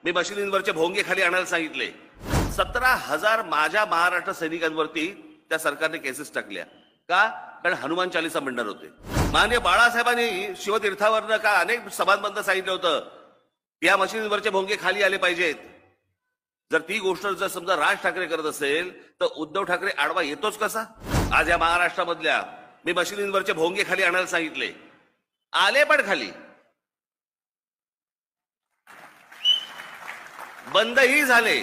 मी मशिदींवरचे भोंगे खाली आणायला सांगितले. 17,000 माझ्या महाराष्ट्र सैनिकांवरती त्या सरकारने केसेस टाकल्या. का? कारण हनुमान चालीसा म्हणणार होते. माननीय बाळासाहेबांनी शिवतीर्थावरनं का अनेक सभांबंद सांगितलं होतं या मशिदींवरचे भोंगे खाली आले पाहिजेत. जर ती गोष्ट जर समजा राज ठाकरे करत असेल तर उद्धव ठाकरे आडवा येतोच कसा? आज या महाराष्ट्रामधल्या मी मशिदींवरचे भोंगे खाली आणायला सांगितले, आले पण खाली. बंदही झाले.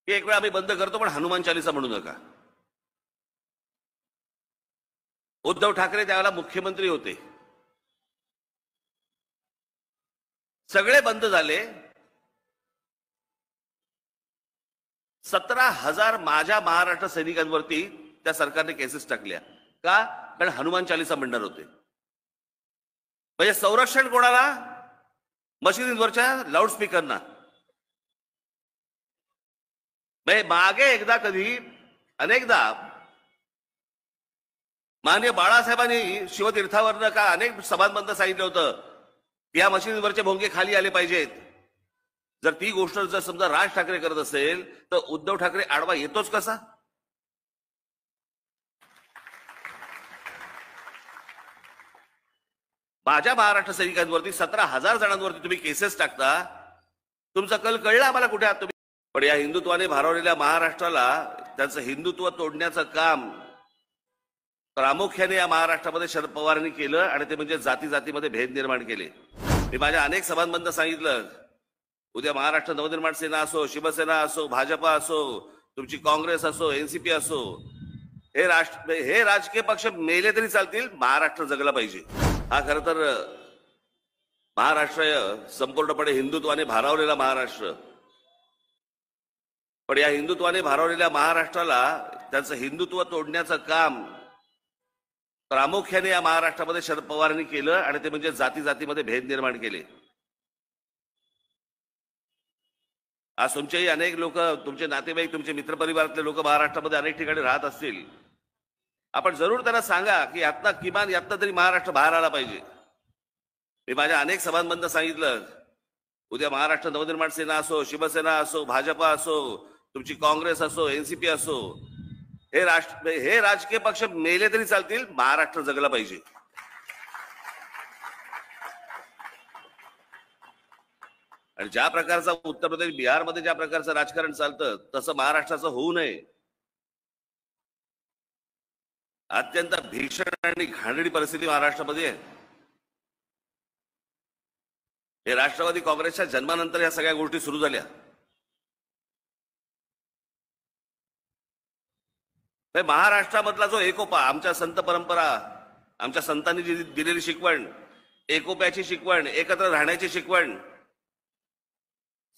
एक वेळा आम्ही बंद करतो पण हनुमान चालीसा म्हणू नका. उद्धव ठाकरे त्यावेळेला मुख्यमंत्री होते. सगळे बंद झाले. 17,000 माझ्या महाराष्ट्र सैनिकांवरती त्या सरकारने केसेस टाकल्या. का? कारण हनुमान चालीसा म्हणणार होते. म्हणजे संरक्षण कोणाला? मशिदींवरच्या लाऊडस्पीकरना. मागे एकदा कधी अनेकदा माननीय बाळासाहेबांनी शिवतीर्थावरनं का अनेक सभांबंद सांगितलं होतं या मशिदींवरचे भोंगे खाली आले पाहिजेत. जर ती गोष्ट जर समजा राज ठाकरे करत असेल तर उद्धव ठाकरे आडवा येतोच कसा? माझ्या महाराष्ट्र सैनिकांवरती 17,000 जणांवरती तुम्ही केसेस टाकता. तुमचा कल कळला आम्हाला कुठे आहात तुम्ही. पण या हिंदुत्वाने भारावलेल्या महाराष्ट्राला त्यांचं हिंदुत्व तोडण्याचं काम प्रामुख्याने या महाराष्ट्रामध्ये शरद पवारांनी केलं आणि ते म्हणजे जाती जातीमध्ये भेद निर्माण केले. मी माझ्या अनेक सभांबंद सांगितलं, उद्या महाराष्ट्र नवनिर्माण सेना असो, शिवसेना असो, भाजपा असो, तुमची काँग्रेस असो, एनसीपी असो, हे राजकीय पक्ष मेले तरी चालतील, महाराष्ट्र जगला पाहिजे. हा खरं तर महाराष्ट्र संपूर्णपणे हिंदुत्वाने भारावलेला महाराष्ट्र. पण या हिंदुत्वाने भारावलेल्या महाराष्ट्राला त्यांचं हिंदुत्व तोडण्याचं काम प्रामुख्याने या महाराष्ट्रामध्ये शरद पवारांनी केलं आणि ते म्हणजे जाती जातीमध्ये भेद निर्माण केले. आज तुमचेही अनेक लोक, तुमचे नातेवाईक, तुमचे मित्रपरिवारातले लोक महाराष्ट्रामध्ये अनेक ठिकाणी राहत असतील. आपण जरूर त्यांना सांगा की यातनं किमान यातनं तरी महाराष्ट्र बाहेर आला पाहिजे. मी माझ्या अनेक सभांबंद सांगितलं, उद्या महाराष्ट्र नवनिर्माण सेना असो, शिवसेना असो, भाजपा असो, तुमची काँग्रेस असो, एनसीपी असो, हे राजकीय पक्ष मेले तरी चालतील, महाराष्ट्र जगला पाहिजे. आणि ज्या प्रकारचा उत्तर प्रदेश, बिहारमध्ये ज्या प्रकारचं राजकारण चालतं तसं महाराष्ट्राचं होऊ नये. अत्यंत भीषण आणि घाणेरडी परिस्थिती महाराष्ट्रामध्ये आहे. हे राष्ट्रवादी काँग्रेसच्या जन्मानंतर या सगळ्या गोष्टी सुरू झाल्या. महाराष्ट्रामधला जो एकोपा, आमच्या संत परंपरा, आमच्या संतांनी जी दिलेली शिकवण, एकोप्याची शिकवण, एकत्र राहण्याची शिकवण,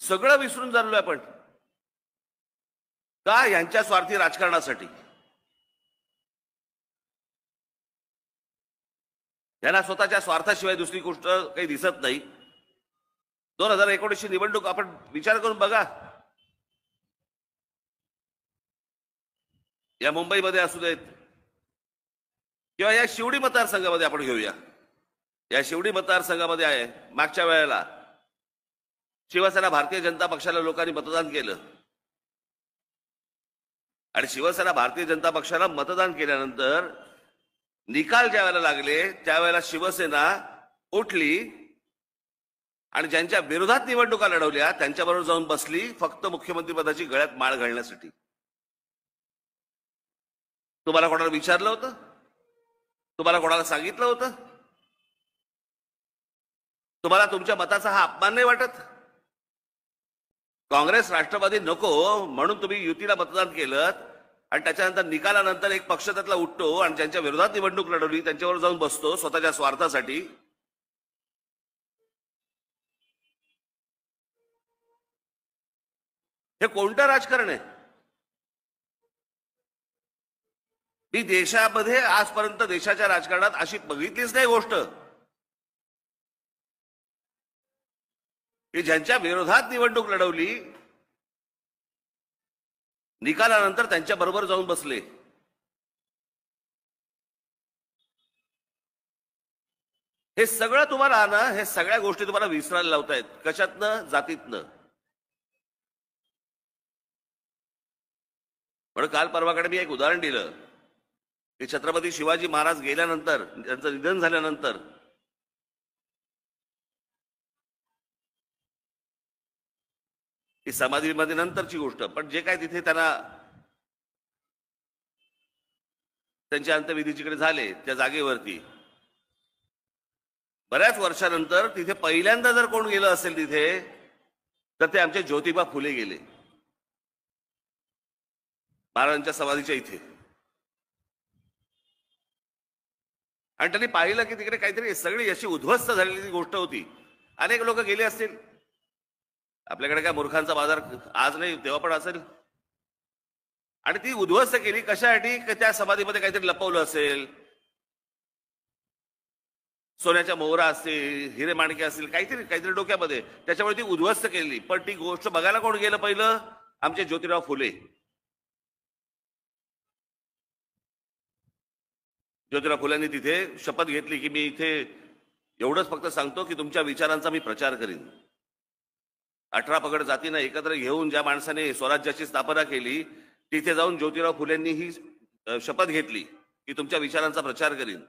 सगळं विसरून चाललोय आपण. का? यांच्या स्वार्थी राजकारणासाठी. त्यांना स्वतःच्या स्वार्थाशिवाय दुसरी गोष्ट काही दिसत नाही. 2019ची निवडणूक आपण विचार करून बघा. या मुंबईमध्ये असू देत किंवा या शिवडी मतदारसंघामध्ये आपण घेऊया. या शिवडी मतदारसंघामध्ये आहे, मागच्या वेळेला शिवसेना भारतीय जनता पक्षाला लोकांनी मतदान केलं आणि शिवसेना भारतीय जनता पक्षाला मतदान केल्यानंतर निकाल ज्या वेळेला लागले त्यावेळेला शिवसेना उठली आणि ज्यांच्या विरोधात निवडणुका लढवल्या त्यांच्याबरोबर जाऊन बसली, फक्त मुख्यमंत्री पदाची गळ्यात माळ घालण्यासाठी. तुम्हाला कोणाला विचारलं होतं? तुम्हाला कोणाला सांगितलं होतं? तुम्हाला तुमच्या मताचा हा अपमान नाही वाटत? काँग्रेस राष्ट्रवादी नको म्हणून तुम्ही युतीला मतदान केलं आणि त्याच्यानंतर निकालानंतर एक पक्ष त्यातला उठतो आणि ज्यांच्या विरोधात निवडणूक लढवली त्यांच्यावर जाऊन बसतो स्वतःच्या स्वार्थासाठी. हे कोणतं राजकारण आहे? मी देशामध्ये आजपर्यंत देशाच्या राजकारणात अशी बघितलीच नाही गोष्ट की ज्यांच्या विरोधात निवडणूक लढवली निकालानंतर त्यांच्या बरोबर जाऊन बसले. हे सगळं तुम्हाला ना, हे सगळ्या गोष्टी तुम्हाला विसरायला लावतायत. कशातनं? जातीतनं. म्हणून काल परवाकडे मी एक उदाहरण दिलं की छत्रपती शिवाजी महाराज गेल्यानंतर, त्यांचं निधन झाल्यानंतर ही समाधीमध्ये नंतरची गोष्ट, पण जे काय तिथे त्यांना त्यांच्या अंत्यविधीकडे झाले त्या जागेवरती बऱ्याच वर्षानंतर तिथे पहिल्यांदा जर कोण गेलं असेल तिथे, तर ते आमचे ज्योतिबा फुले गेले महाराजांच्या समाधीच्या इथे. आणि त्यांनी पाहिलं की तिकडे काहीतरी सगळी अशी उद्ध्वस्त झालेली गोष्ट होती. अनेक लोक गेले असतील, आपल्याकडे काय मूर्खांचा बाजार आज नाही तेव्हा पण असेल. आणि ती उद्ध्वस्त केली कशासाठी? की त्या समाधीमध्ये काहीतरी लपवलं असेल, सोन्याच्या मोहरा असतील, हिरे माणके असतील, काहीतरी काहीतरी डोक्यामध्ये, त्याच्यामुळे ती उद्ध्वस्त केली. पण ती गोष्ट बघायला कोण गेलं पहिलं? आमचे ज्योतिराव फुले. ज्योतिराव फुल्यांनी तिथे शपथ घेतली की मी इथे एवढंच फक्त सांगतो की तुमच्या विचारांचा मी प्रचार करीन. 18 पगड जातींना एकत्र घेऊन ज्या माणसाने स्वराज्याची स्थापना केली, तिथे जाऊन ज्योतिराव फुलेंनी ही शपथ घेतली की तुमच्या विचारांचा प्रचार करीन.